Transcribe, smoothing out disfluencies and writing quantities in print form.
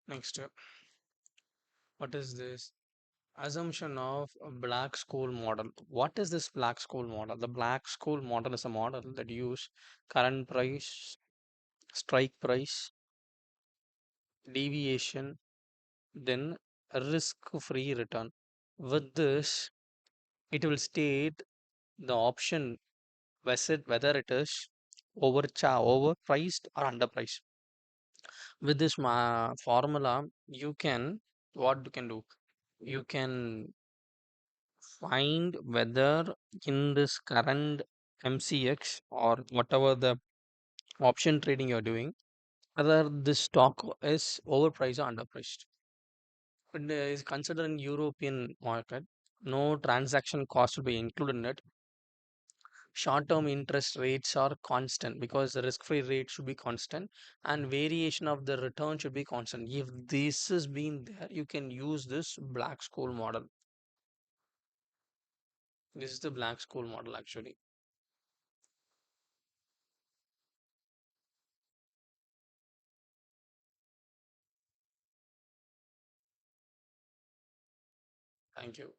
Next, what is this? Assumption of a black school model. What is this black school model? The black school model is a model that use current price, strike price, deviation, then risk-free return. With this, it will state the option whether it is overpriced or underpriced. With this formula, you can what you can do? You can find whether in this current MCX or whatever the option trading you're doing, whether this stock is overpriced or underpriced. It is considered in European market. No transaction cost will be included in it. Short-term interest rates are constant because the risk-free rate should be constant and variation of the return should be constant. If this has been there, you can use this black school model. This is the black school model actually. Thank you.